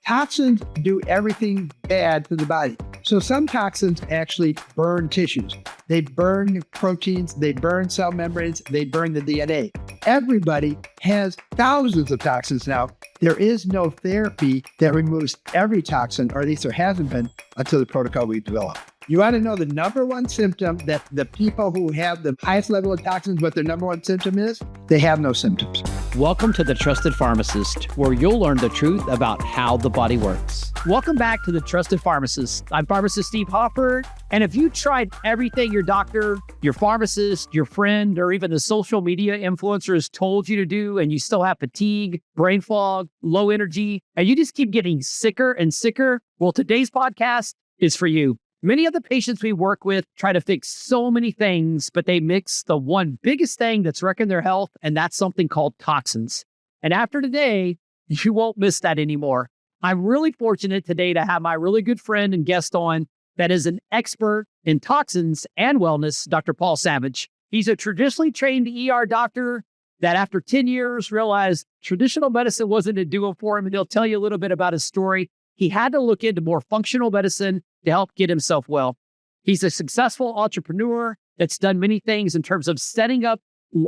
Toxins do everything bad to the body. So some toxins actually burn tissues. They burn proteins, they burn cell membranes, they burn the DNA. Everybody has thousands of toxins now. There is no therapy that removes every toxin, or at least there hasn't been until the protocol we've developed. You want to know the number one symptom that the people who have the highest level of toxins, what their number one symptom is? They have no symptoms. Welcome to The Trusted Pharmacist, where you'll learn the truth about how the body works. Welcome back to The Trusted Pharmacist. I'm Pharmacist Steve Hoffart, and if you tried everything your doctor, your pharmacist, your friend, or even the social media influencers told you to do, and you still have fatigue, brain fog, low energy, and you just keep getting sicker and sicker, well, today's podcast is for you. Many of the patients we work with try to fix so many things, but they mix the one biggest thing that's wrecking their health, and that's something called toxins. And after today, you won't miss that anymore. I'm really fortunate today to have my really good friend and guest on that is an expert in toxins and wellness, Dr. Paul Savage. He's a traditionally trained ER doctor that after 10 years realized traditional medicine wasn't a do for him, and he'll tell you a little bit about his story. He had to look into more functional medicine to help get himself well. He's a successful entrepreneur that's done many things in terms of setting up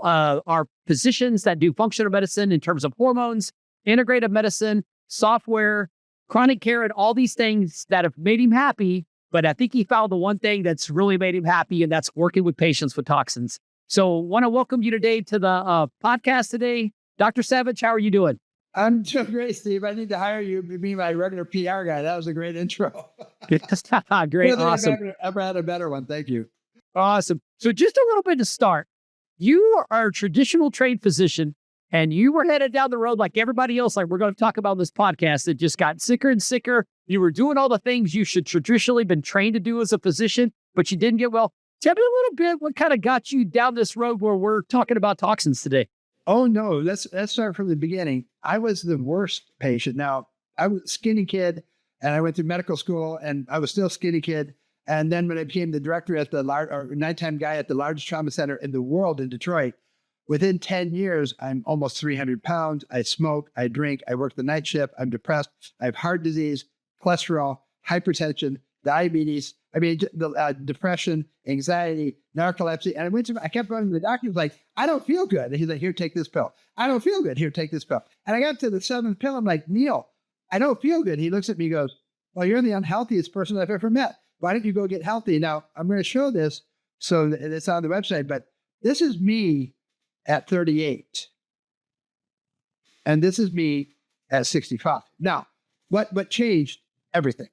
our physicians that do functional medicine in terms of hormones, integrative medicine, software, chronic care, and all these things that have made him happy. But I think he found the one thing that's really made him happy, and that's working with patients with toxins. So I want to welcome you today to the podcast today. Dr. Savage, how are you doing? I'm doing great, Steve. I need to hire you to be my regular PR guy. That was a great intro. Great, awesome. I've ever had a better one. Thank you. Awesome. So just a little bit to start. You are a traditional trained physician, and you were headed down the road like everybody else, like we're going to talk about in this podcast, that just got sicker and sicker. You were doing all the things you should traditionally been trained to do as a physician, but you didn't get well. Tell me a little bit what kind of got you down this road where we're talking about toxins today. Oh, no. Let's start from the beginning. I was the worst patient. Now, I was a skinny kid, and I went through medical school, and I was still a skinny kid. And then when I became the director at the nighttime guy at the largest trauma center in the world in Detroit, within 10 years, I'm almost 300 pounds. I smoke, I drink, I work the night shift, I'm depressed, I have heart disease, cholesterol, hypertension, diabetes, depression, anxiety, narcolepsy. And I kept running to the doctor. He was like, I don't feel good. And he's like, here, take this pill. I don't feel good. Here, take this pill. And I got to the seventh pill. I'm like, Neil, I don't feel good. He looks at me and goes, well, you're the unhealthiest person I've ever met. Why don't you go get healthy? Now, I'm going to show this. So it's on the website, but this is me at 38. And this is me at 65. Now, what changed? Everything.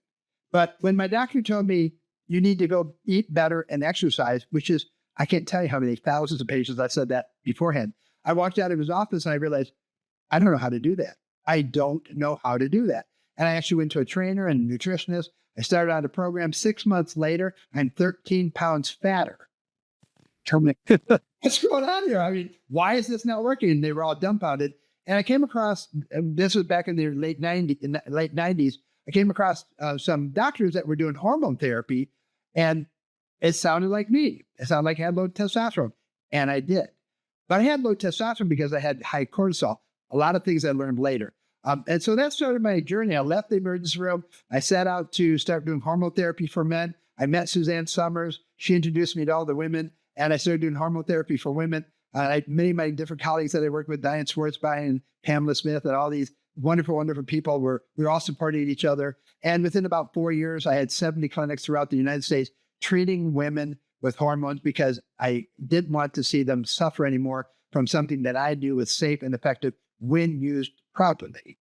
But when my doctor told me, you need to go eat better and exercise, which is, I can't tell you how many thousands of patients I said that beforehand. I walked out of his office and I realized, I don't know how to do that. I don't know how to do that. And I actually went to a trainer and a nutritionist. I started on a program. 6 months later, I'm 13 pounds fatter. Tell me, what's going on here? I mean, why is this not working? And they were all dumbfounded. And I came across, this was back in the late 90s, I came across some doctors that were doing hormone therapy, and it sounded like me. It sounded like I had low testosterone, and I did. But I had low testosterone because I had high cortisol, a lot of things I learned later. And so that started my journey. I left the emergency room. I set out to start doing hormone therapy for men. I met Suzanne Summers. She introduced me to all the women, and I started doing hormone therapy for women. I had many of my different colleagues that I worked with, Diane Schwartzbein and Pamela Smith, and all these wonderful, wonderful people. We were all supporting each other. And within about 4 years, I had 70 clinics throughout the United States treating women with hormones because I didn't want to see them suffer anymore from something that I knew was safe and effective when used properly.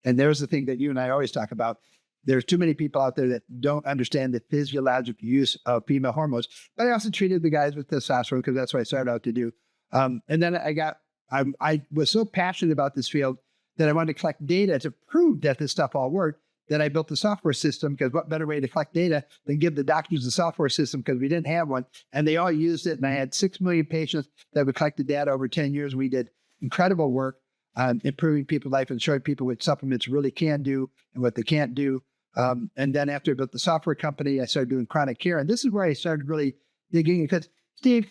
And there's the thing that you and I always talk about. There's too many people out there that don't understand the physiologic use of female hormones. But I also treated the guys with testosterone because that's what I started out to do. And then I was so passionate about this field that I wanted to collect data to prove that this stuff all worked, that I built the software system, because what better way to collect data than give the doctors the software system, because we didn't have one. And they all used it. And I had 6 million patients that would collect the data over 10 years. We did incredible work on improving people's life and showing people what supplements really can do and what they can't do. And then after I built the software company, I started doing chronic care. And this is where I started really digging, because Steve,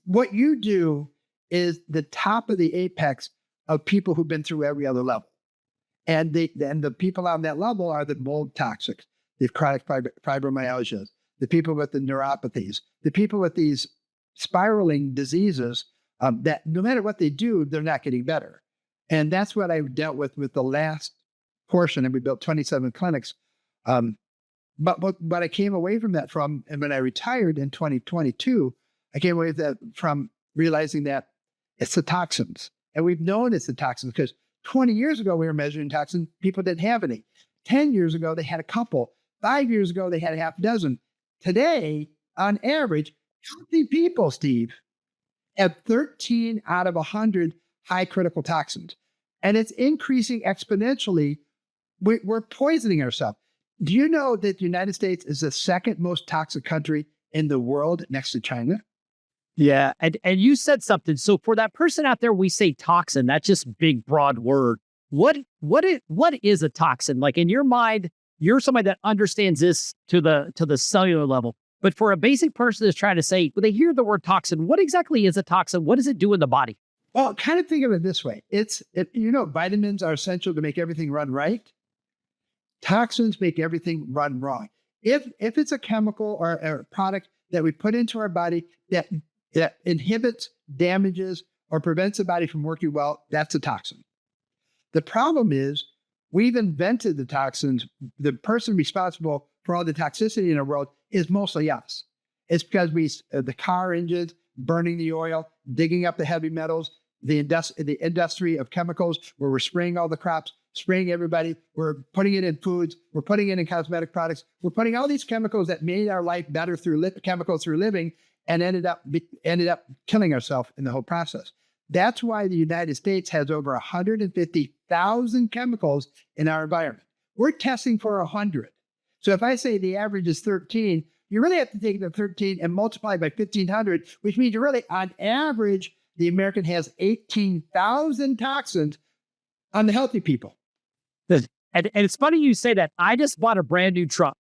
what you do is the top of the apex of people who've been through every other level. And the people on that level are the mold toxics, the chronic fibromyalgia, the people with the neuropathies, the people with these spiraling diseases that no matter what they do, they're not getting better. And that's what I dealt with the last portion. And we built 27 clinics. But I came away from that and when I retired in 2022, I came away with that from realizing that it's the toxins. And we've known it's the toxins because 20 years ago, we were measuring toxins. People didn't have any. 10 years ago, they had a couple. 5 years ago, they had a half dozen. Today, on average, healthy people, Steve, have 13 out of 100 high critical toxins. And it's increasing exponentially. We're poisoning ourselves. Do you know that the United States is the second most toxic country in the world next to China? Yeah. And you said something. So for that person out there, we say toxin, that's just big, broad word. What is a toxin? Like in your mind, you're somebody that understands this to the cellular level. But for a basic person that's trying to say, when they hear the word toxin, what exactly is a toxin? What does it do in the body? Well, kind of think of it this way. Vitamins are essential to make everything run right. Toxins make everything run wrong. If it's a chemical or a product that we put into our body that inhibits, damages, or prevents the body from working well, that's a toxin. The problem is we've invented the toxins. The person responsible for all the toxicity in the world is mostly us. It's because the car engines, burning the oil, digging up the heavy metals, the industry of chemicals where we're spraying all the crops, spraying everybody. We're putting it in foods. We're putting it in cosmetic products. We're putting all these chemicals that made our life better through living and ended up killing ourselves in the whole process. That's why the United States has over 150,000 chemicals in our environment. We're testing for 100. So if I say the average is 13, you really have to take the 13 and multiply by 1,500, which means you're really, on average, the American has 18,000 toxins on the healthy people. And it's funny you say that. I just bought a brand new truck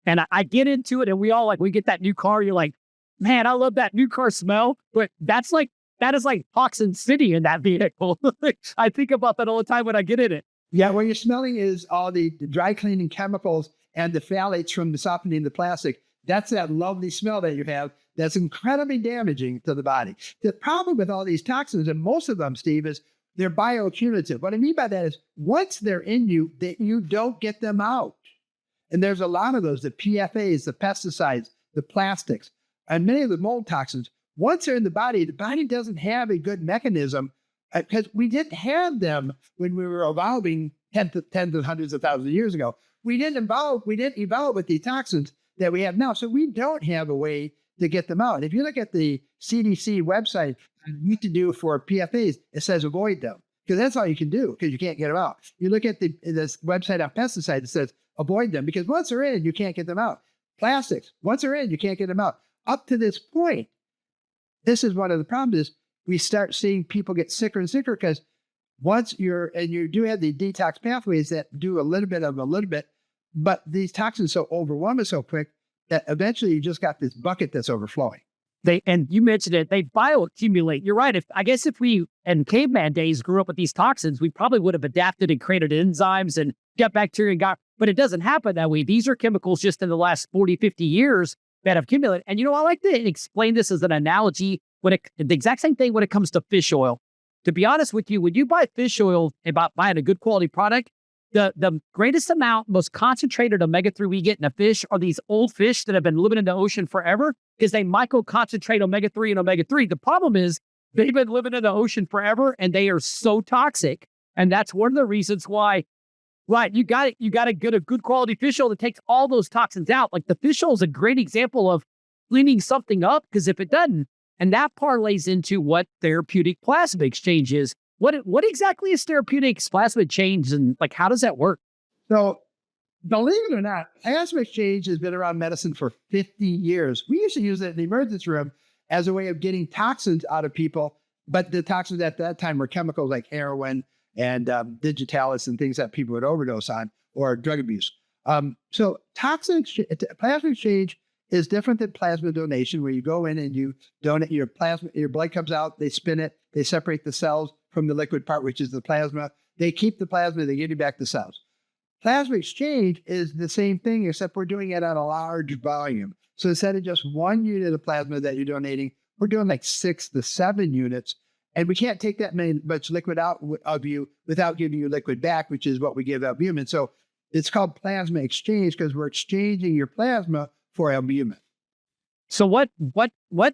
and I get into it and we get that new car. You're like, man, I love that new car smell. But that is like Toxin City in that vehicle. I think about that all the time when I get in it. Yeah, what you're smelling is all the dry cleaning chemicals and the phthalates from the softening the plastic. That's that lovely smell that you have that's incredibly damaging to the body. The problem with all these toxins, and most of them, Steve, is they're bioaccumulative. What I mean by that is once they're in you, you don't get them out. And there's a lot of those, the PFAs, the pesticides, the plastics, and many of the mold toxins. Once they're in the body doesn't have a good mechanism because we didn't have them when we were evolving tens of hundreds of thousands of years ago. We didn't evolve with the toxins that we have now. So we don't have a way to get them out. If you look at the CDC website, what to do for PFAs, it says avoid them because that's all you can do because you can't get them out. You look at this website on pesticides, it says avoid them because once they're in, you can't get them out. Plastics, once they're in, you can't get them out. Up to this point, this is one of the problems is we start seeing people get sicker and sicker because once you do have the detox pathways that do a little bit, but these toxins so overwhelm us so quick that eventually you just got this bucket that's overflowing. And you mentioned it, they bioaccumulate. You're right. If we in caveman days grew up with these toxins, we probably would have adapted and created enzymes and gut bacteria but it doesn't happen that way. These are chemicals just in the last 40, 50 years that have accumulated. And I like to explain this as an analogy the exact same thing when it comes to fish oil. To be honest with you, when you buy fish oil about buying a good quality product, the greatest amount, most concentrated omega-3 we get in a fish are these old fish that have been living in the ocean forever because they micro-concentrate omega-3 and omega-3. The problem is they've been living in the ocean forever and they are so toxic. And that's one of the reasons why, right, you got to get a good quality fish oil that takes all those toxins out. Like the fish oil is a great example of cleaning something up because if it doesn't, and that parlays into what therapeutic plasma exchange is. What exactly is therapeutic plasma exchange and how does that work? So believe it or not, plasma exchange has been around medicine for 50 years. We used to use it in the emergency room as a way of getting toxins out of people. But the toxins at that time were chemicals like heroin and digitalis and things that people would overdose on or drug abuse. So plasma exchange is different than plasma donation, where you go in and you donate your plasma, your blood comes out, they spin it, they separate the cells from the liquid part, which is the plasma. They keep the plasma, they give you back the cells. Plasma exchange is the same thing, except we're doing it on a large volume. So instead of just 1 unit of plasma that you're donating, we're doing like 6 to 7 units. And we can't take that much liquid out of you without giving you liquid back, which is what we give albumin. So it's called plasma exchange because we're exchanging your plasma for albumin. So what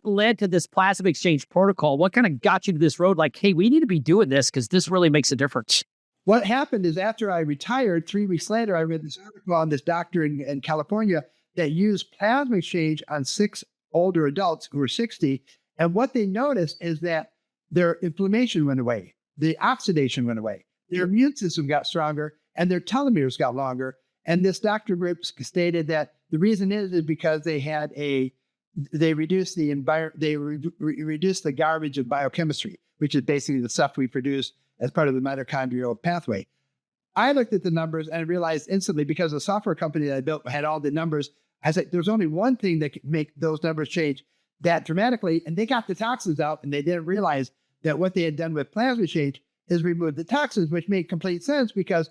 led to this plasma exchange protocol? What kind of got you to this road? Like, hey, we need to be doing this because this really makes a difference. What happened is after I retired, 3 weeks later, I read this article on this doctor in California that used plasma exchange on 6 older adults who were 60. And what they noticed is that their inflammation went away, the oxidation went away, their immune system got stronger, and their telomeres got longer. And this doctor group stated that the reason is because they reduced reduced the garbage of biochemistry, which is basically the stuff we produce as part of the mitochondrial pathway. I looked at the numbers and realized instantly, because the software company that I built had all the numbers, I said, there's only one thing that could make those numbers change that dramatically. And they got the toxins out, and they didn't realize that what they had done with plasma change is remove the toxins, which made complete sense because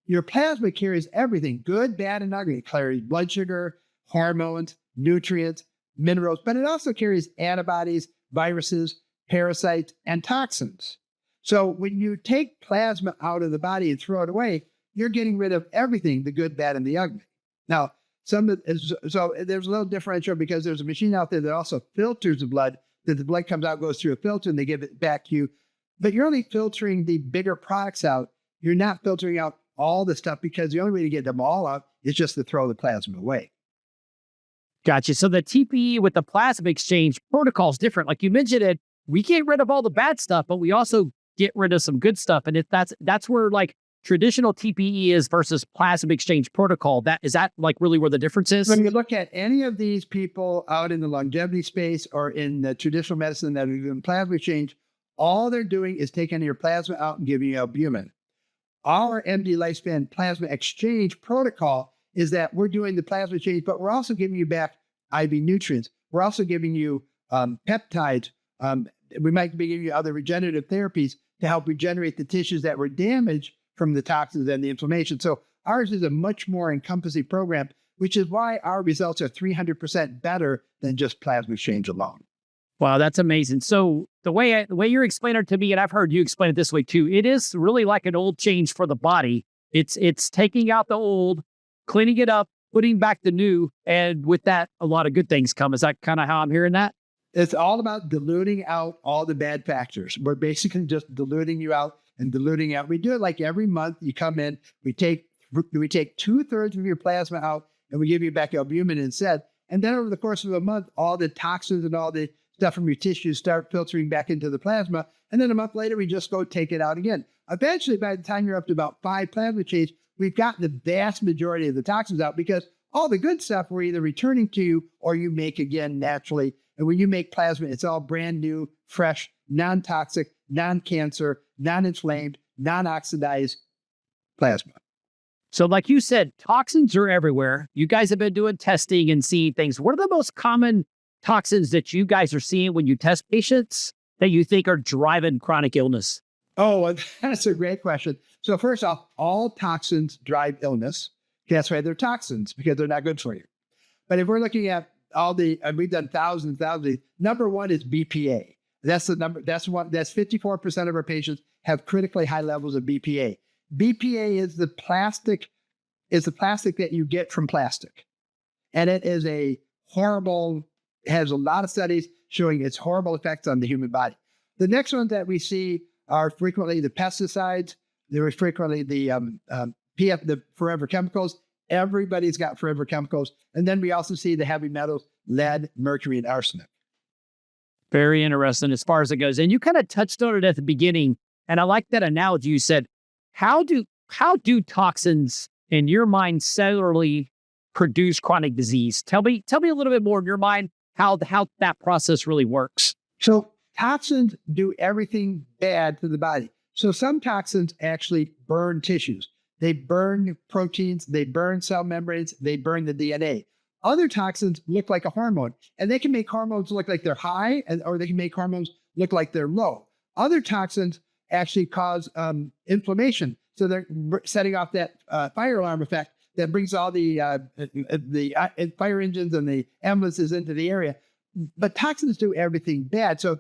your plasma carries everything, good, bad, and ugly. It carries blood sugar, hormones, nutrients, minerals, but it also carries antibodies, viruses, parasites, and toxins. So when you take plasma out of the body and throw it away, you're getting rid of everything, the good, bad, and the ugly. Now, so there's a little differential because there's a machine out there that also filters the blood, that the blood comes out, goes through a filter, and they give it back to you. But you're only filtering the bigger products out. You're not filtering out all the stuff because the only way to get them all out is just to throw the plasma away. Gotcha. So the TPE with the plasma exchange protocol is different. Like you mentioned it, we get rid of all the bad stuff, but we also get rid of some good stuff. And that's where like traditional TPE is versus plasma exchange protocol. Is that like really where the difference is? When you look at any of these people out in the longevity space or in the traditional medicine that are doing plasma exchange, all they're doing is taking your plasma out and giving you albumin. Our MD Lifespan plasma exchange protocol is that we're doing the plasma exchange, but we're also giving you back IV nutrients. We're also giving you peptides. We might be giving you other regenerative therapies to help regenerate the tissues that were damaged from the toxins and the inflammation. So ours is a much more encompassing program, which is why our results are 300% better than just plasma exchange alone. Wow, that's amazing. So the way you're explaining it to me, and I've heard you explain it this way too, it is really like an old change for the body. It's taking out the old, cleaning it up, putting back the new, and with that, a lot of good things come. Is that kind of how I'm hearing that? It's all about diluting out all the bad factors. We're basically just diluting you out and diluting out. We do it like every month. You come in, we take 2/3 of your plasma out, and we give you back albumin instead. And then over the course of a month, all the toxins and all the stuff from your tissues start filtering back into the plasma. And then a month later, we just go take it out again. Eventually, by the time you're up to about 5 plasma change, we've gotten the vast majority of the toxins out because all the good stuff we're either returning to you or you make again naturally. And when you make plasma, it's all brand new, fresh, non-toxic, non-cancer, non-inflamed, non-oxidized plasma. So like you said, toxins are everywhere. You guys have been doing testing and seeing things. What are the most common toxins that you guys are seeing when you test patients that you think are driving chronic illness? Oh, that's a great question. So first off, all toxins drive illness. That's why they're toxins, because they're not good for you. But if we're looking at all and we've done thousands and thousands, number one is BPA. That's the number. That's 54% of our patients have critically high levels of BPA. BPA is the plastic that you get from plastic. And it is has a lot of studies showing its horrible effects on the human body. The next ones that we see are frequently the pesticides. There are frequently the forever chemicals. Everybody's got forever chemicals. And then we also see the heavy metals, lead, mercury, and arsenic. Very interesting as far as it goes. And you kind of touched on it at the beginning. And I like that analogy you said. How do toxins in your mind cellularly produce chronic disease? Tell me a little bit more in your mind how that process really works. So toxins do everything bad to the body. So some toxins actually burn tissues. They burn proteins, they burn cell membranes, they burn the DNA. Other toxins look like a hormone, and they can make hormones look like they're high, or they can make hormones look like they're low. Other toxins actually cause inflammation. So they're setting off that fire alarm effect that brings all the fire engines and the ambulances into the area. But toxins do everything bad. So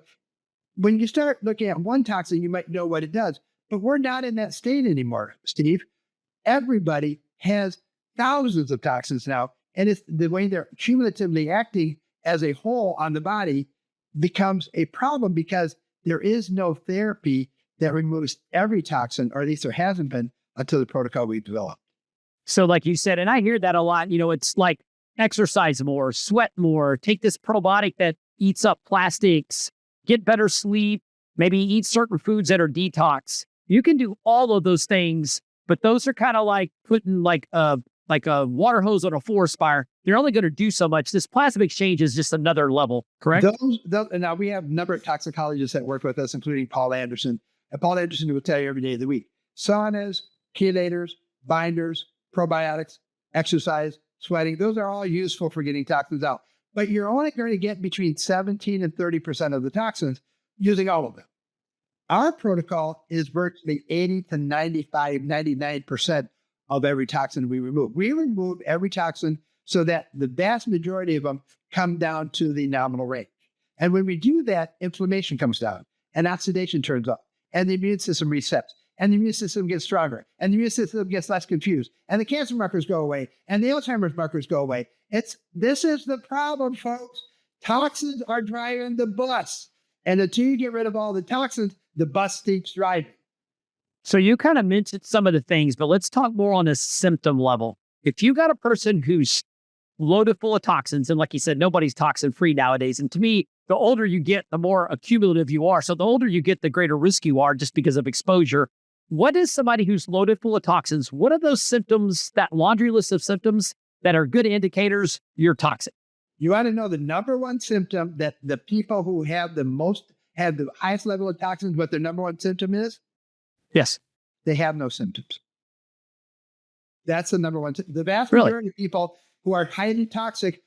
when you start looking at one toxin, you might know what it does. But we're not in that state anymore, Steve. Everybody has thousands of toxins now. And it's the way they're cumulatively acting as a whole on the body becomes a problem because there is no therapy that removes every toxin, or at least there hasn't been until the protocol we've developed. So like you said, and I hear that a lot, it's like exercise more, sweat more, take this probiotic that eats up plastics, get better sleep, maybe eat certain foods that are detox. You can do all of those things, but those are kind of like putting like a water hose on a forest fire. They're only going to do so much. This plasma exchange is just another level, correct? Now, we have a number of toxicologists that work with us, including Paul Anderson. And Paul Anderson will tell you every day of the week. Saunas, chelators, binders, probiotics, exercise, sweating, those are all useful for getting toxins out. But you're only going to get between 17 and 30% of the toxins using all of them. Our protocol is virtually 80 to 95, 99% of every toxin we remove. We remove every toxin so that the vast majority of them come down to the nominal range. And when we do that, inflammation comes down and oxidation turns up and the immune system resets and the immune system gets stronger and the immune system gets less confused and the cancer markers go away and the Alzheimer's markers go away. This is the problem, folks. Toxins are driving the bus. And until you get rid of all the toxins, the bus keeps driving. So you kind of mentioned some of the things, but let's talk more on a symptom level. If you got a person who's loaded full of toxins, and like you said, nobody's toxin free nowadays. And to me, the older you get, the more accumulative you are. So the older you get, the greater risk you are just because of exposure. What is somebody who's loaded full of toxins? What are those symptoms, that laundry list of symptoms that are good indicators you're toxic? You want to know the number one symptom that the people who have the highest level of toxins, what their number one symptom is? Yes. They have no symptoms. That's the number one. The vast majority of people who are highly toxic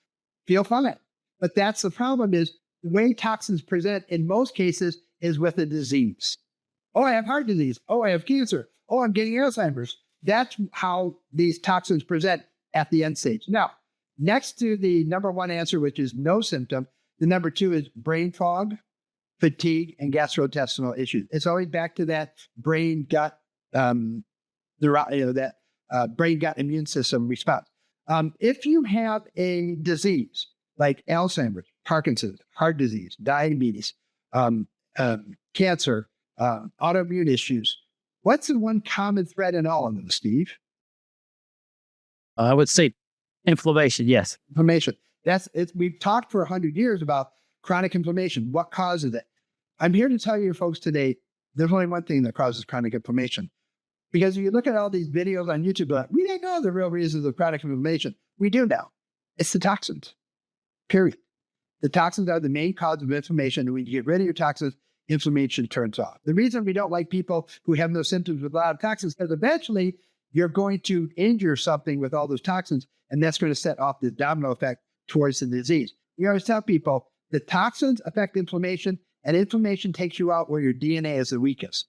feel fine. But that's the problem is the way toxins present in most cases is with a disease. Oh, I have heart disease. Oh, I have cancer. Oh, I'm getting Alzheimer's. That's how these toxins present at the end stage. Now, next to the number one answer, which is no symptom, the number two is brain fog, fatigue, and gastrointestinal issues. It's always back to that brain-gut, brain-gut immune system response. If you have a disease like Alzheimer's, Parkinson's, heart disease, diabetes, cancer, autoimmune issues, what's the one common thread in all of them, Steve? I would say inflammation, yes. Inflammation. We've talked for 100 years about chronic inflammation. What causes it? I'm here to tell you folks today, there's only one thing that causes chronic inflammation. Because if you look at all these videos on YouTube, we don't know the real reasons of chronic inflammation. We do now. It's the toxins, period. The toxins are the main cause of inflammation. And when you get rid of your toxins, inflammation turns off. The reason we don't like people who have no symptoms with a lot of toxins is because eventually you're going to injure something with all those toxins, and that's going to set off this domino effect towards the disease. We always tell people the toxins affect inflammation, and inflammation takes you out where your DNA is the weakest.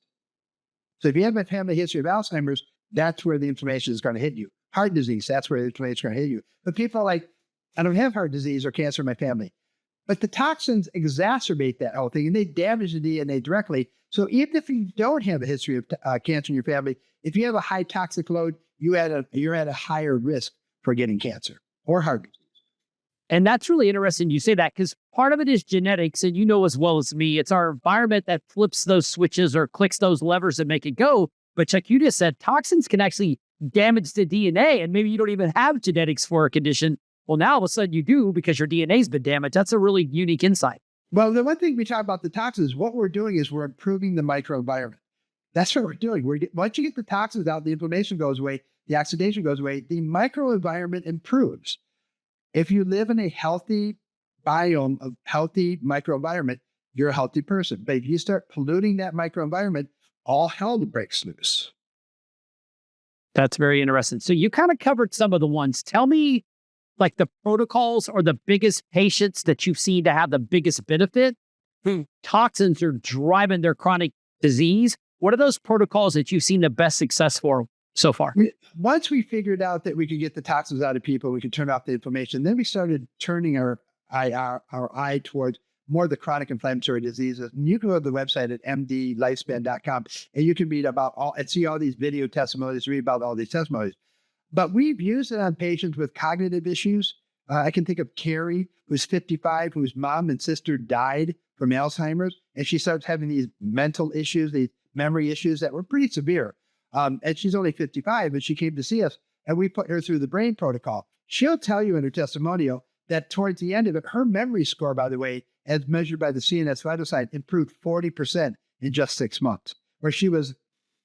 So if you have a family history of Alzheimer's, that's where the inflammation is going to hit you. Heart disease, that's where the inflammation is going to hit you. But people are like, I don't have heart disease or cancer in my family. But the toxins exacerbate that whole thing, and they damage the DNA directly. So even if you don't have a history of cancer in your family, if you have a high toxic load, you're at a higher risk for getting cancer or heart disease. And that's really interesting you say that, because part of it is genetics, and you know as well as me, it's our environment that flips those switches or clicks those levers and make it go. But Chuck, you just said toxins can actually damage the DNA, and maybe you don't even have genetics for a condition. Well, now all of a sudden you do because your DNA's been damaged. That's a really unique insight. Well, the one thing we talk about the toxins, what we're doing is we're improving the microenvironment. That's what we're doing. Once you get the toxins out, the inflammation goes away, the oxidation goes away, the microenvironment improves. If you live in a healthy biome, a healthy microenvironment, you're a healthy person. But if you start polluting that microenvironment, all hell breaks loose. That's very interesting. So you kind of covered some of the ones. Tell me, like the protocols or the biggest patients that you've seen to have the biggest benefit, who toxins are driving their chronic disease. What are those protocols that you've seen the best success for so far? Once we figured out that we could get the toxins out of people, we could turn off the inflammation, then we started turning our eye towards more of the chronic inflammatory diseases. And you can go to the website at mdlifespan.com and you can read about all and see all these video testimonies, read about all these testimonies. But we've used it on patients with cognitive issues. I can think of Carrie, who's 55, whose mom and sister died from Alzheimer's, and she starts having these mental issues, these memory issues that were pretty severe. And she's only 55, but she came to see us, and we put her through the brain protocol. She'll tell you in her testimonial that towards the end of it, her memory score, by the way, as measured by the CNS vital sign, improved 40% in just 6 months, where she was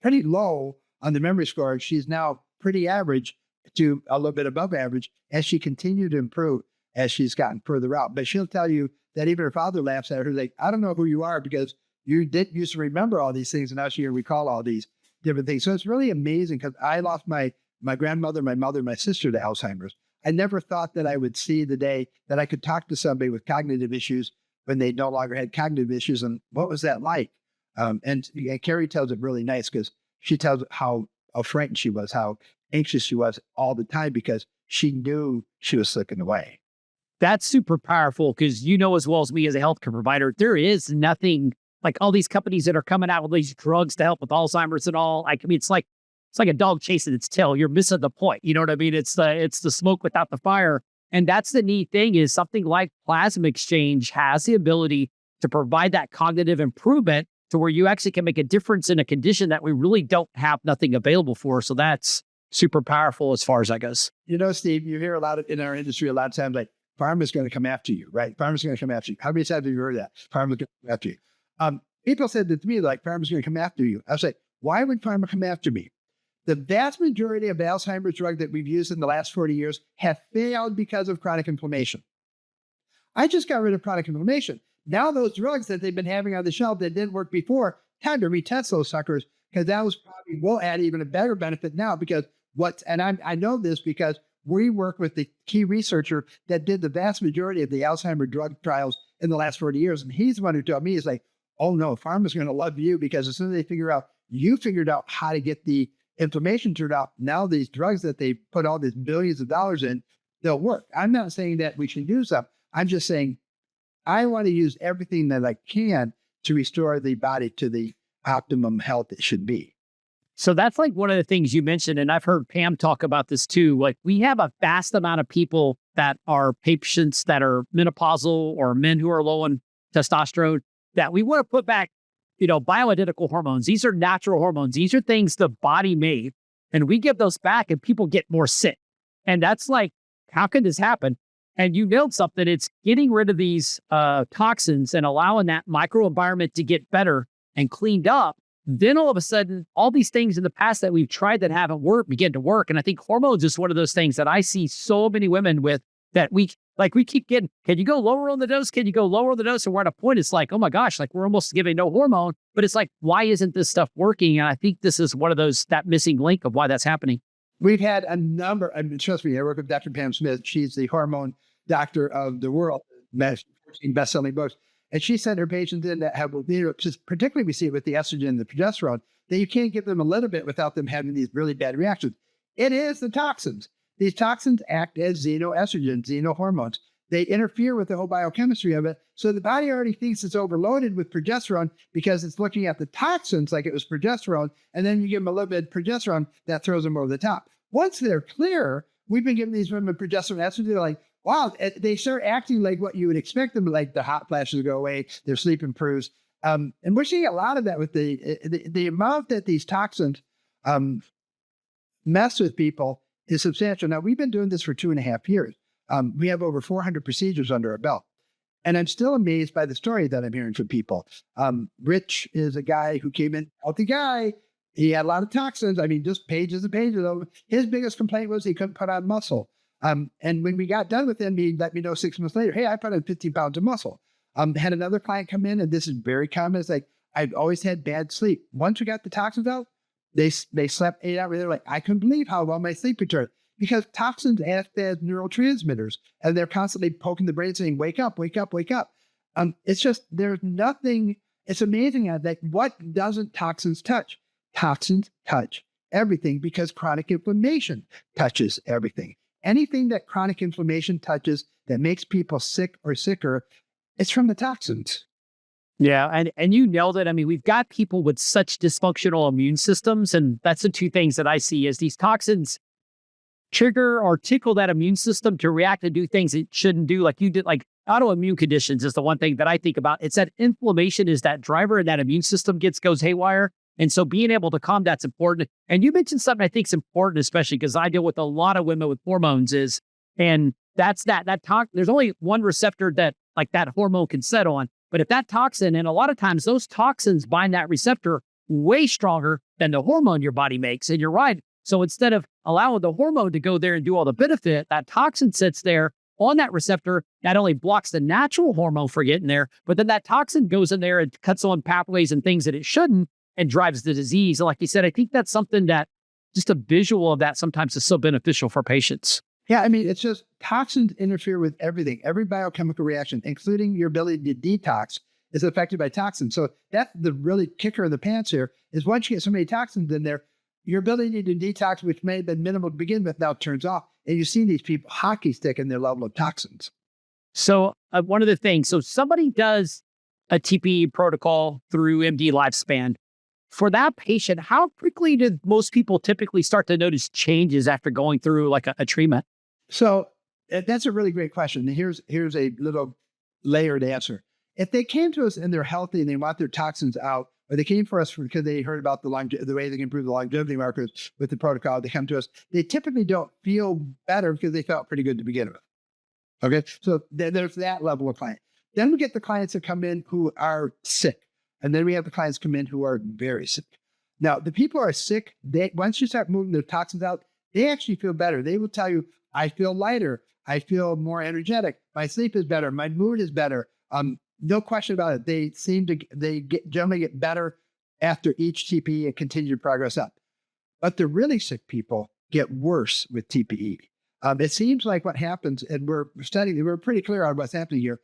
pretty low on the memory score. She's now pretty average to a little bit above average as she continued to improve as she's gotten further out. But she'll tell you that even her father laughs at her, like, I don't know who you are because you didn't used to remember all these things, and now you recall all these different things. So it's really amazing because I lost my grandmother, my mother, my sister to Alzheimer's. I never thought that I would see the day that I could talk to somebody with cognitive issues when they no longer had cognitive issues. And what was that like? And Carrie tells it really nice because she tells how frightened she was, how anxious she was all the time because she knew she was slipping away. That's super powerful because you know as well as me as a healthcare provider, there is nothing like all these companies that are coming out with these drugs to help with Alzheimer's and all. I mean, it's like a dog chasing its tail. You're missing the point. You know what I mean? It's the smoke without the fire. And that's the neat thing is something like plasma exchange has the ability to provide that cognitive improvement to where you actually can make a difference in a condition that we really don't have nothing available for. So that's super powerful as far as that goes. You know, Steve, you hear a lot in our industry a lot of times like, pharma's going to come after you, right? Pharma's going to come after you. How many times have you heard that? Pharma's going to come after you. People said that to me, like, pharma's going to come after you. I was like, why would pharma come after me? The vast majority of Alzheimer's drugs that we've used in the last 40 years have failed because of chronic inflammation. I just got rid of chronic inflammation. Now those drugs that they've been having on the shelf that didn't work before, time to retest those suckers because that was probably will add even a better benefit now because I know this because we work with the key researcher that did the vast majority of the Alzheimer's drug trials in the last 40 years. And he's the one who told me, he's like, oh no, pharma's going to love you because as soon as they figure out, you figured out how to get the inflammation turned out. Now these drugs that they put all these billions of dollars in, they'll work. I'm not saying that we should use them. I'm just saying I want to use everything that I can to restore the body to the optimum health it should be. So that's like one of the things you mentioned, and I've heard Pam talk about this too. Like we have a vast amount of people that are patients that are menopausal or men who are low on testosterone that we want to put back, bioidentical hormones. These are natural hormones. These are things the body made, and we give those back and people get more sick. And that's like, how can this happen? And you nailed something. It's getting rid of these toxins and allowing that microenvironment to get better and cleaned up. Then all of a sudden, all these things in the past that we've tried that haven't worked begin to work. And I think hormones is one of those things that I see so many women with that we keep getting, can you go lower on the dose? Can you go lower on the dose? And we're at a point, it's like, oh my gosh, like we're almost giving no hormone, but it's like, why isn't this stuff working? And I think this is one of those, that missing link of why that's happening. We've had a number, trust me, I work with Dr. Pam Smith. She's the hormone doctor of the world, 14 best-selling books. And she sent her patients in that have, particularly we see it with the estrogen and the progesterone, that you can't give them a little bit without them having these really bad reactions. It is the toxins. These toxins act as xenoestrogens, xenohormones. They interfere with the whole biochemistry of it. So the body already thinks it's overloaded with progesterone because it's looking at the toxins like it was progesterone. And then you give them a little bit of progesterone, that throws them over the top. Once they're clear, we've been giving these women progesterone estrogen, they're like, wow, they start acting like what you would expect them, like the hot flashes go away, their sleep improves. And we're seeing a lot of that with the amount that these toxins mess with people is substantial. Now, we've been doing this for 2.5 years. We have over 400 procedures under our belt. And I'm still amazed by the story that I'm hearing from people. Rich is a guy who came in, healthy guy. He had a lot of toxins. I mean, just pages and pages of them. His biggest complaint was he couldn't put on muscle. And when we got done with him, he let me know 6 months later, hey, I put on 15 pounds of muscle. Had another client come in, and this is very common. It's like, I've always had bad sleep. Once we got the toxins out, they slept 8 hours. They're like, I couldn't believe how well my sleep returned. Because toxins act as neurotransmitters, and they're constantly poking the brain saying, wake up, wake up, wake up. It's just, there's nothing it's amazing that what doesn't toxins touch? Toxins touch everything because chronic inflammation touches everything. Anything that chronic inflammation touches that makes people sick or sicker, it's from the toxins. Yeah, and you nailed it. I mean, we've got people with such dysfunctional immune systems, and that's the two things that I see is these toxins trigger or tickle that immune system to react and do things it shouldn't do. Like you did, like autoimmune conditions is the one thing that I think about. It's that inflammation is that driver and that immune system goes haywire. And so being able to calm that's important. And you mentioned something I think is important, especially because I deal with a lot of women with hormones and that's that there's only one receptor that like that hormone can set on. But if that toxin, and a lot of times those toxins bind that receptor way stronger than the hormone your body makes. And you're right. So instead of allowing the hormone to go there and do all the benefit, that toxin sits there on that receptor, not only blocks the natural hormone from getting there, but then that toxin goes in there and cuts on pathways and things that it shouldn't and drives the disease. And like you said, I think that's something that just a visual of that sometimes is so beneficial for patients. Yeah, I mean, it's just toxins interfere with everything. Every biochemical reaction, including your ability to detox, is affected by toxins. So that's the really kicker in the pants here is once you get so many toxins in there, your ability to detox, which may have been minimal to begin with, now turns off. And you see these people hockey stick in their level of toxins. So one of the things, so somebody does a TPE protocol through MD Lifespan. For that patient, how quickly did most people typically start to notice changes after going through like a treatment? So that's a really great question. And here's a little layered answer. If they came to us and they're healthy and they want their toxins out, or they came for us because they heard about the way they can improve the longevity markers with the protocol, they come to us, they typically don't feel better because they felt pretty good to begin with. Okay, so there's that level of client. Then we get the clients that come in who are sick. And then we have the clients come in who are very sick. Now, the people who are sick, once you start moving their toxins out, they actually feel better. They will tell you, I feel lighter. I feel more energetic. My sleep is better. My mood is better. No question about it. They generally get better after each TPE and continue to progress up. But the really sick people get worse with TPE. It seems like what happens, and we're pretty clear on what's happening here.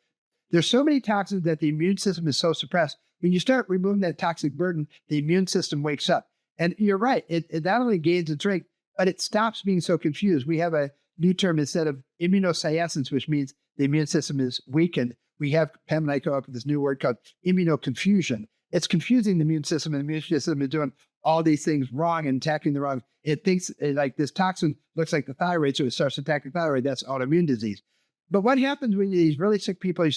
There's so many toxins that the immune system is so suppressed. When you start removing that toxic burden, the immune system wakes up. And you're right, it not only gains its strength, but it stops being so confused. We have a new term instead of immunosciescence, which means the immune system is weakened. We have, Pam and I come up with this new word called immunoconfusion. It's confusing the immune system, and the immune system is doing all these things wrong and attacking the wrong. It thinks like this toxin looks like the thyroid, so it starts attacking the thyroid. That's autoimmune disease. But what happens when these really sick people, we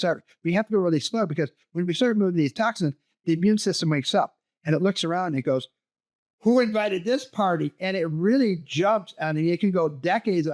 have to go really slow because when we start moving these toxins, the immune system wakes up and it looks around and it goes, who invited this party? And it really jumps. I mean, it can go decades,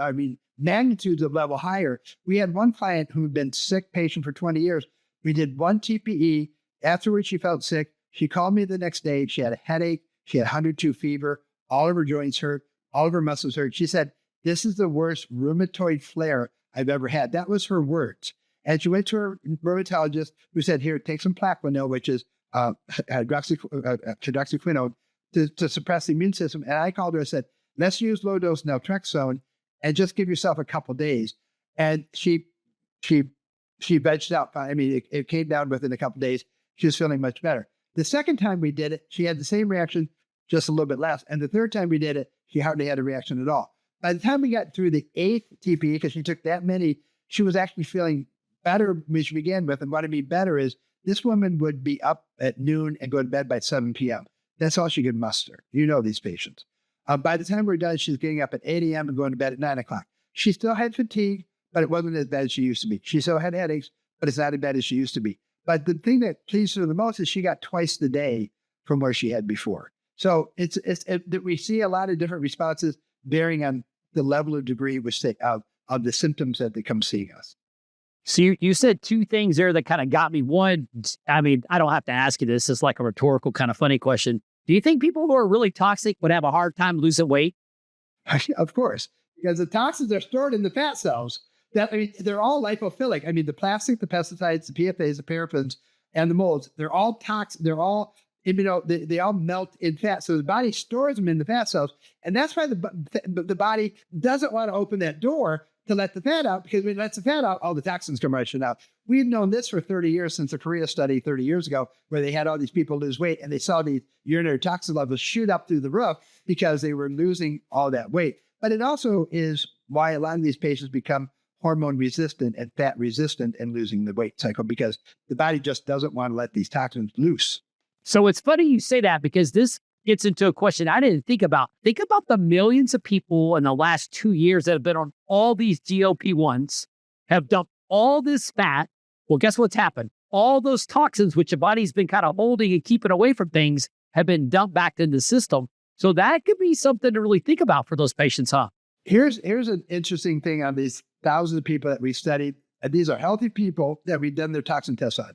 magnitudes of level higher. We had one client who had been sick patient for 20 years. We did one TPE. Afterwards, she felt sick. She called me the next day. She had a headache. She had 102 fever. All of her joints hurt. All of her muscles hurt. She said, this is the worst rheumatoid flare I've ever had. That was her words. And she went to her rheumatologist who said, here, take some Plaquenil, which is hydroxyquinone, to suppress the immune system. And I called her and said, let's use low dose naltrexone and just give yourself a couple days. And she vegged out fine. I mean, it came down within a couple days. She was feeling much better. The second time we did it, she had the same reaction, just a little bit less. And the third time we did it, she hardly had a reaction at all. By the time we got through the 8th TPE, because she took that many, she was actually feeling better when she began with. And what I mean better is this woman would be up at noon and go to bed by 7 p.m. That's all she could muster. You know these patients. By the time we're done, she's getting up at 8 a.m. and going to bed at 9 o'clock. She still had fatigue, but it wasn't as bad as she used to be. She still had headaches, but it's not as bad as she used to be. But the thing that pleased her the most is she got twice the day from where she had before. So we see a lot of different responses bearing on the level of degree which of the symptoms that they come seeing us. So you said two things there that kind of got me. One, I mean, I don't have to ask you this. It's like a rhetorical kind of funny question. Do you think people who are really toxic would have a hard time losing weight? Of course, because the toxins are stored in the fat cells. They're all lipophilic. I mean, the plastic, the pesticides, the PFAs, the paraffins, and the molds, they're all toxic. They're all they all melt in fat. So the body stores them in the fat cells. And that's why the body doesn't want to open that door to let the fat out, because when it lets the fat out, all the toxins come rushing out. We've known this for 30 years, since the Korea study 30 years ago, where they had all these people lose weight and they saw these urinary toxin levels shoot up through the roof because they were losing all that weight. But it also is why a lot of these patients become hormone resistant and fat resistant and losing the weight cycle, because the body just doesn't want to let these toxins loose. So it's funny you say that, because this gets into a question I didn't think about. Think about the millions of people in the last 2 years that have been on all these GLP-1s, have dumped all this fat. Well, guess what's happened? All those toxins, which the body's been kind of holding and keeping away from things, have been dumped back into the system. So that could be something to really think about for those patients, huh? Here's an interesting thing on these thousands of people that we studied. And these are healthy people that we've done their toxin tests on.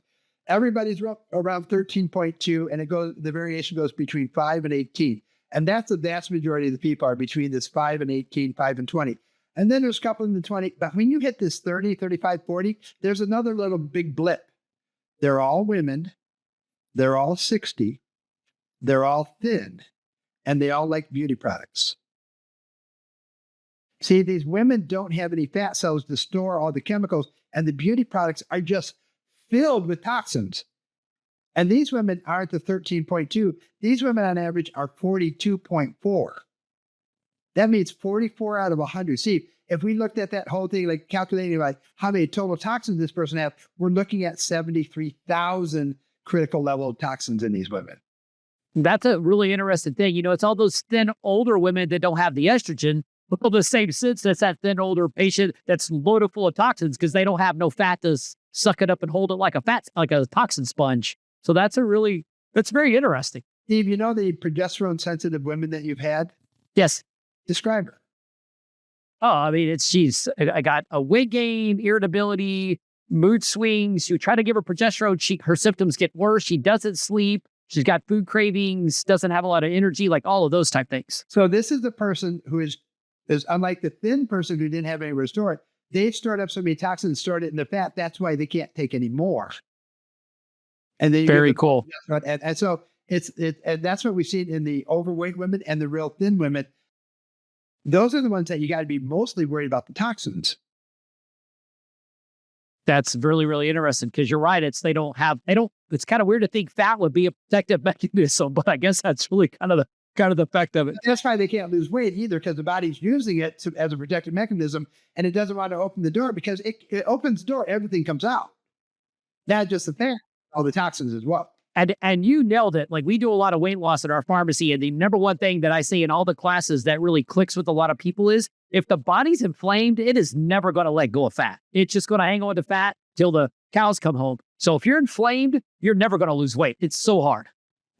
Everybody's around 13.2, and the variation goes between 5 and 18. And that's the vast majority of the people are between this 5 and 18, 5 and 20. And then there's a couple in the 20. But when you hit this 30, 35, 40, there's another little big blip. They're all women. They're all 60. They're all thin. And they all like beauty products. See, these women don't have any fat cells to store all the chemicals, and the beauty products are just filled with toxins. And these women aren't the 13.2. These women on average are 42.4. That means 44 out of 100. See, if we looked at that whole thing, like calculating like how many total toxins this person has, we're looking at 73,000 critical level of toxins in these women. That's a really interesting thing. You know, it's all those thin, older women that don't have the estrogen. Well, the same sense, that's that thin, older patient that's loaded full of toxins because they don't have no fat to suck it up and hold it like a toxin sponge. So that's very interesting. Steve, you know the progesterone sensitive women that you've had? Yes. Describe her. Oh, I mean, I got a weight gain, irritability, mood swings. You try to give her progesterone, her symptoms get worse. She doesn't sleep. She's got food cravings, doesn't have a lot of energy, like all of those type things. So this is the person who is unlike the thin person who didn't have anywhere to store it. They've stored up so many toxins, stored it in the fat. That's why they can't take any more. And then very cool. And so and that's what we've seen in the overweight women and the real thin women. Those are the ones that you got to be mostly worried about the toxins. That's really, really interesting, because you're right. It's kind of weird to think fat would be a protective mechanism, but I guess that's really kind of the effect of it. That's why they can't lose weight either, because the body's using it as a protective mechanism, and it doesn't want to open the door, because it opens the door, everything comes out. Not just the fat, all the toxins as well. And you nailed it. Like, we do a lot of weight loss at our pharmacy, and the number one thing that I say in all the classes that really clicks with a lot of people is, if the body's inflamed, it is never going to let go of fat. It's just going to hang on to fat till the cows come home. So if you're inflamed, you're never going to lose weight. It's so hard.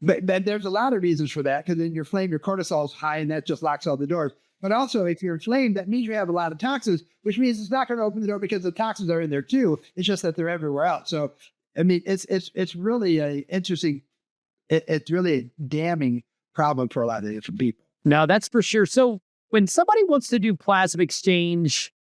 But there's a lot of reasons for that, because then you're inflamed, your cortisol's high, and that just locks all the doors. But also, if you're inflamed, that means you have a lot of toxins, which means it's not going to open the door, because the toxins are in there too. It's just that they're everywhere else. So, I mean, it's really it's really a damning problem for a lot of different people. No, that's for sure. So when somebody wants to do plasma exchange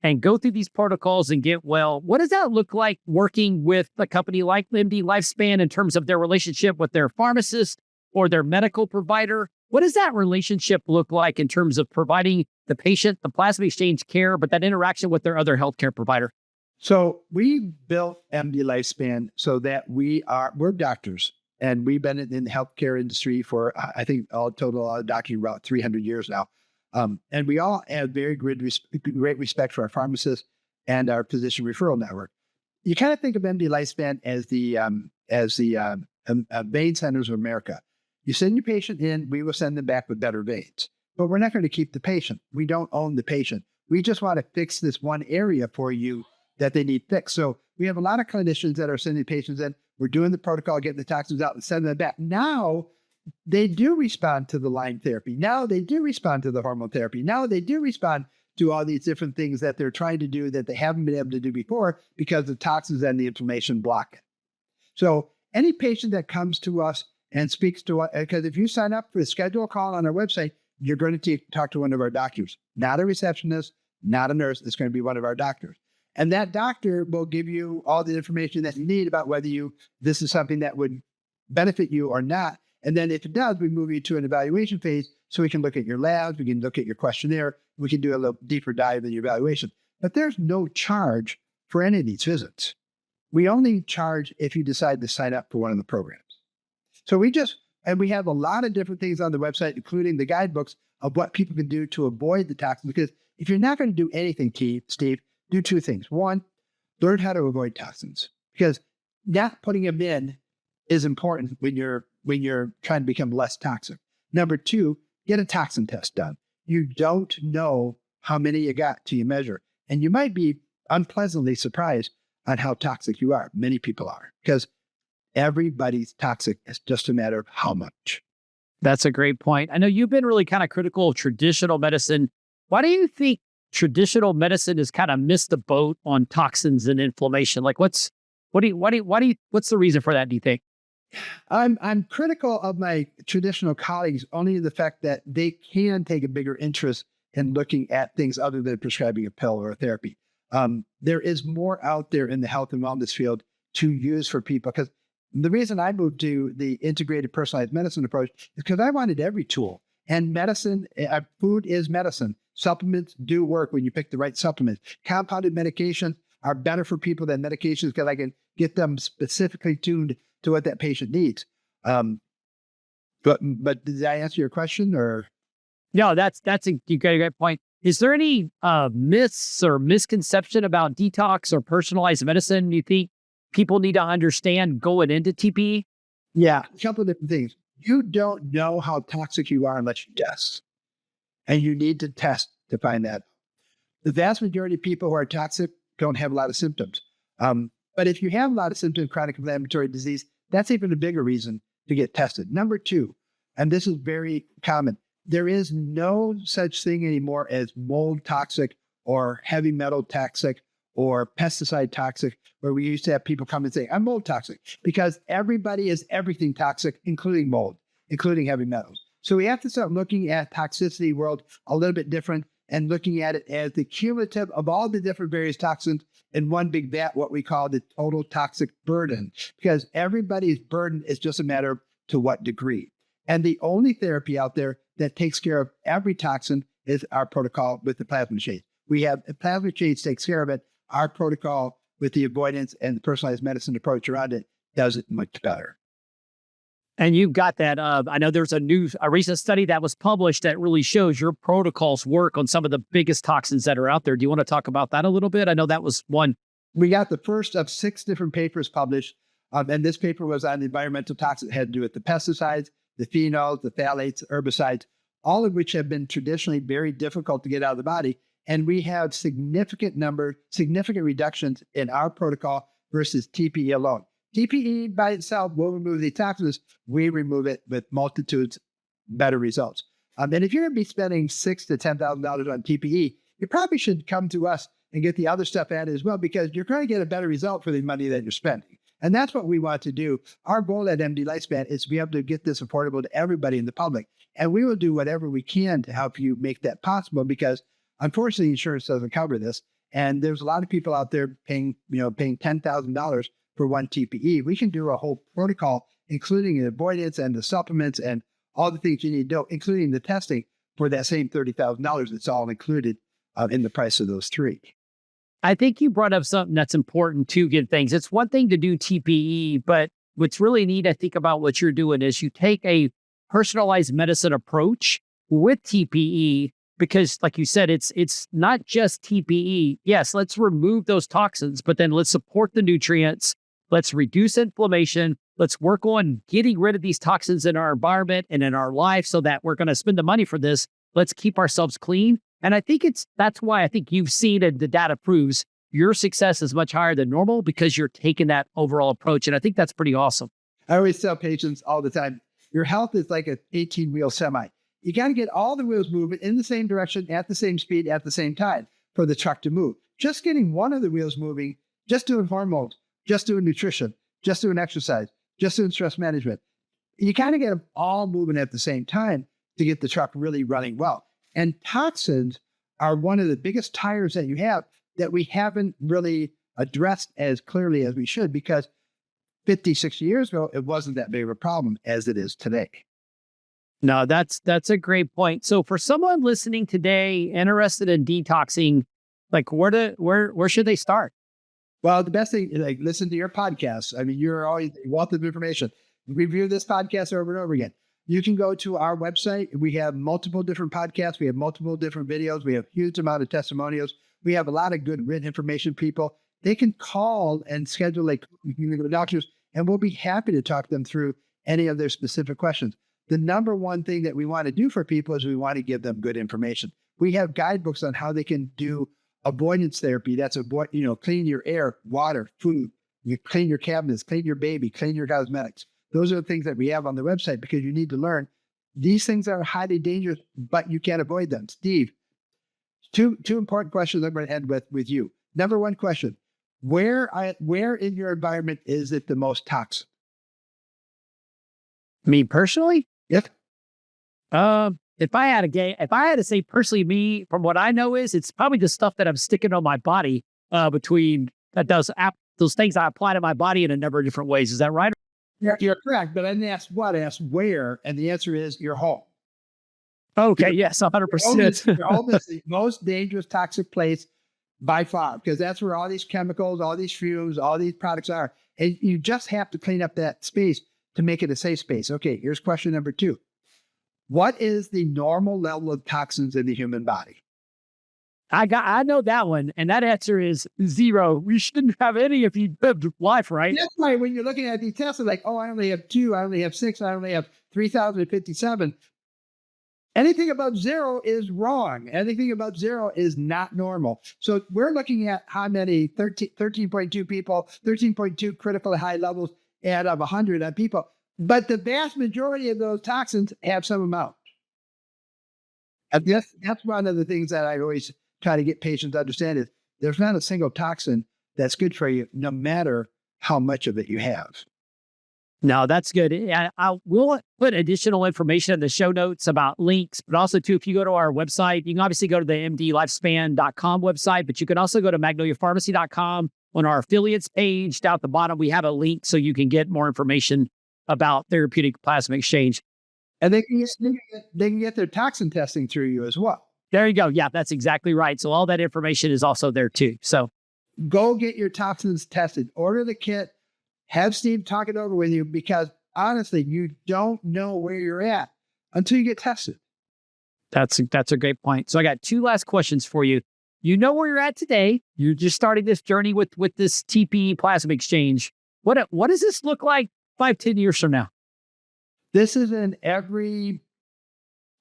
and go through these protocols and get well, what does that look like working with a company like MD Lifespan in terms of their relationship with their pharmacist or their medical provider? What does that relationship look like in terms of providing the patient the plasma exchange care, but that interaction with their other healthcare provider? So we built MD Lifespan so that we're doctors, and we've been in the healthcare industry for, I think, all doctors about 300 years now. And we all have very great respect for our pharmacists and our physician referral network. You kind of think of MD Lifespan as the vein centers of America. You send your patient in, we will send them back with better veins. But we're not going to keep the patient. We don't own the patient. We just want to fix this one area for you that they need fixed. So we have a lot of clinicians that are sending patients in. We're doing the protocol, getting the toxins out and sending them back. Now they do respond to the line therapy. Now they do respond to the hormone therapy. Now they do respond to all these different things that they're trying to do that they haven't been able to do before, because the toxins and the inflammation block it. So any patient that comes to us and speaks to us, because if you sign up for a schedule call on our website, you're going to talk to one of our doctors, not a receptionist, not a nurse. It's going to be one of our doctors. And that doctor will give you all the information that you need about whether this is something that would benefit you or not. And then if it does, we move you to an evaluation phase, so we can look at your labs, we can look at your questionnaire, we can do a little deeper dive in your evaluation. but there's no charge for any of these visits. We only charge if you decide to sign up for one of the programs. So we have a lot of different things on the website, including the guidebooks of what people can do to avoid the toxins. Because if you're not going to do anything, Steve, do two things. One, learn how to avoid toxins, because not putting them in is important when you're trying to become less toxic. Number two, get a toxin test done. You don't know how many you got till you measure. And you might be unpleasantly surprised on how toxic you are. Many people are, because everybody's toxic. It's just a matter of how much. That's a great point. I know you've been really kind of critical of traditional medicine. Why do you think traditional medicine has kind of missed the boat on toxins and inflammation? Like, what's the reason for that, do you think? I'm critical of my traditional colleagues only in the fact that they can take a bigger interest in looking at things other than prescribing a pill or a therapy. There is more out there in the health and wellness field to use for people. Because the reason I moved to the integrated personalized medicine approach is because I wanted every tool. And medicine, food is medicine. Supplements do work when you pick the right supplements. Compounded medications are better for people than medications because I can get them specifically tuned to what that patient needs. But did I answer your question, or? No, you got a great point. Is there any myths or misconception about detox or personalized medicine you think people need to understand going into TPE? Yeah, a couple of different things. You don't know how toxic you are unless you test. And you need to test to find that. The vast majority of people who are toxic don't have a lot of symptoms. But if you have a lot of symptoms of chronic inflammatory disease, that's even a bigger reason to get tested. Number two, and this is very common, there is no such thing anymore as mold toxic or heavy metal toxic or pesticide toxic, where we used to have people come and say, I'm mold toxic, because everybody is everything toxic, including mold, including heavy metals. So we have to start looking at toxicity world a little bit different and looking at it as the cumulative of all the different various toxins in one big vat, what we call the total toxic burden, because everybody's burden is just a matter of to what degree. And the only therapy out there that takes care of every toxin is our protocol with the Plasmic shades. We have Plasmic shades takes care of it. Our protocol with the avoidance and the personalized medicine approach around it does it much better. And you've got that. I know there's a recent study that was published that really shows your protocols work on some of the biggest toxins that are out there. Do you want to talk about that a little bit? I know that was one. We got the first of 6 different papers published. And this paper was on environmental toxins. It had to do with the pesticides, the phenols, the phthalates, herbicides, all of which have been traditionally very difficult to get out of the body. And we have significant reductions in our protocol versus TPE alone. TPE by itself will remove the toxins. We remove it with multitudes better results. And if you're going to be spending $6,000 to $10,000 on TPE, you probably should come to us and get the other stuff added as well, because you're going to get a better result for the money that you're spending. And that's what we want to do. Our goal at MD Lifespan is to be able to get this affordable to everybody in the public. And we will do whatever we can to help you make that possible, because unfortunately, insurance doesn't cover this. And there's a lot of people out there paying $10,000 for one TPE. We can do a whole protocol, including the avoidance and the supplements and all the things you need to know, including the testing, for that same $30,000. It's all included in the price of those 3. I think you brought up something that's important to get things. It's one thing to do TPE, but what's really neat, I think, about what you're doing is you take a personalized medicine approach with TPE, because like you said, it's not just TPE. Yes, let's remove those toxins, but then let's support the nutrients. Let's reduce inflammation. Let's work on getting rid of these toxins in our environment and in our life so that we're going to spend the money for this. Let's keep ourselves clean. And I think that's why I think you've seen, and the data proves your success is much higher than normal, because you're taking that overall approach. And I think that's pretty awesome. I always tell patients all the time, your health is like an 18-wheel semi. You got to get all the wheels moving in the same direction, at the same speed, at the same time for the truck to move. Just getting one of the wheels moving, just doing hormones, just doing nutrition, just doing exercise, just doing stress management. You kind of get them all moving at the same time to get the truck really running well. And toxins are one of the biggest tires that you have that we haven't really addressed as clearly as we should, because 50, 60 years ago, it wasn't that big of a problem as it is today. No, that's a great point. So for someone listening today, interested in detoxing, Like where should they start? Well, the best thing is like listen to your podcasts. I mean, you're always a wealth of information. Review this podcast over and over again. You can go to our website. We have multiple different podcasts. We have multiple different videos. We have a huge amount of testimonials. We have a lot of good written information people. They can call and schedule like doctors, and we'll be happy to talk them through any of their specific questions. The number one thing that we want to do for people is we want to give them good information. We have guidebooks on how they can do avoidance therapy. That's clean your air, water, food. You clean your cabinets, clean your baby, clean your cosmetics. Those are the things that we have on the website because you need to learn. These things are highly dangerous, but you can't avoid them. Steve, two important questions I'm going to end with you. Number one question, where in your environment is it the most toxic? Me personally? Yes. If I had to say personally, me, from what I know it's probably the stuff that I'm sticking on my body between those things I apply to my body in a number of different ways. Is that right? You're correct, but I didn't ask what, I asked where, and the answer is your home. Okay, yes, 100%. Your home is the most dangerous, toxic place by far, because that's where all these chemicals, all these fumes, all these products are. And you just have to clean up that space to make it a safe space. Okay, here's question number 2. What is the normal level of toxins in the human body? I know that one, and that answer is 0. We shouldn't have any if you lived life, right? That's why when you're looking at these tests, it's like, oh, I only have 2, I only have 6, I only have 3,057. Anything above 0 is wrong. Anything above 0 is not normal. So we're looking at how many 13.2 people, 13.2 critical high levels out of 100 on people. But the vast majority of those toxins have some amount. And that's one of the things that I always try to get patients to understand is there's not a single toxin that's good for you, no matter how much of it you have. No, that's good. I will put additional information in the show notes about links, but also too, if you go to our website, you can obviously go to the mdlifespan.com website, but you can also go to magnoliapharmacy.com. On our affiliates page down at the bottom, we have a link so you can get more information about Therapeutic Plasma Exchange. And they can get their toxin testing through you as well. There you go. Yeah, that's exactly right. So all that information is also there too. So go get your toxins tested. Order the kit. Have Steve talk it over with you because honestly, you don't know where you're at until you get tested. That's a great point. So I got 2 last questions for you. You know where you're at today. You're just starting this journey with this TP Plasma Exchange. What does this look like 5-10 years from now? This is in every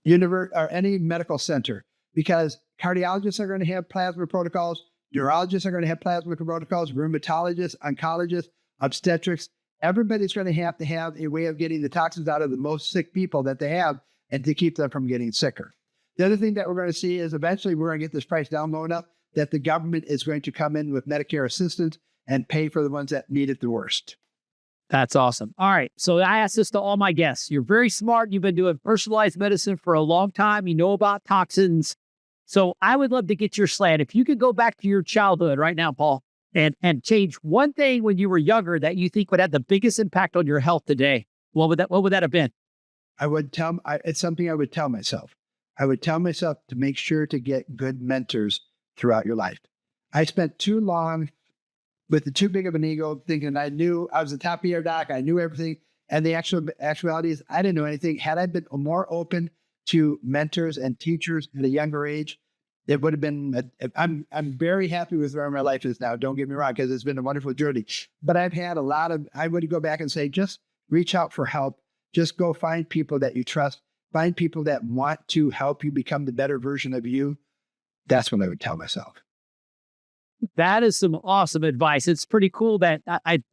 university or any medical center because cardiologists are going to have plasma protocols, neurologists are going to have plasma protocols, rheumatologists, oncologists, obstetrics. Everybody's going to have a way of getting the toxins out of the most sick people that they have and to keep them from getting sicker. The other thing that we're going to see is eventually we're going to get this price down low enough that the government is going to come in with Medicare assistance and pay for the ones that need it the worst. That's awesome. All right. So I ask this to all my guests. You're very smart. You've been doing personalized medicine for a long time. You know about toxins. So I would love to get your slant. If you could go back to your childhood right now, Paul, and change one thing when you were younger that you think would have the biggest impact on your health today, what would that have been? It's something I would tell myself. I would tell myself to make sure to get good mentors throughout your life. I spent too long with too big of an ego thinking I was the top ear doc, I knew everything. And the actuality is I didn't know anything. Had I been more open to mentors and teachers at a younger age, it would have been, I'm very happy with where my life is now. Don't get me wrong, because it's been a wonderful journey. But I've had I would go back and say, just reach out for help. Just go find people that you trust. Find people that want to help you become the better version of you. That's what I would tell myself. That is some awesome advice. It's pretty cool that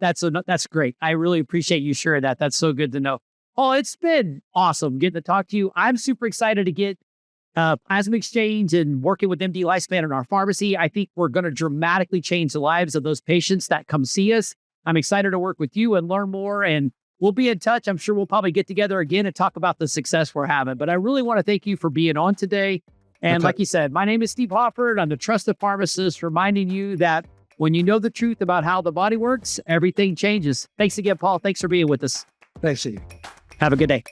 that's great. I really appreciate you sharing that. That's so good to know. Oh, it's been awesome getting to talk to you. I'm super excited to get Plasma Exchange and working with MD Lifespan in our pharmacy. I think we're going to dramatically change the lives of those patients that come see us. I'm excited to work with you and learn more, and we'll be in touch. I'm sure we'll probably get together again and talk about the success we're having. But I really want to thank you for being on today. And like you said, my name is Steve Hoffart. I'm the Trusted Pharmacist, reminding you that when you know the truth about how the body works, everything changes. Thanks again, Paul. Thanks for being with us. Thanks, Steve. Have a good day.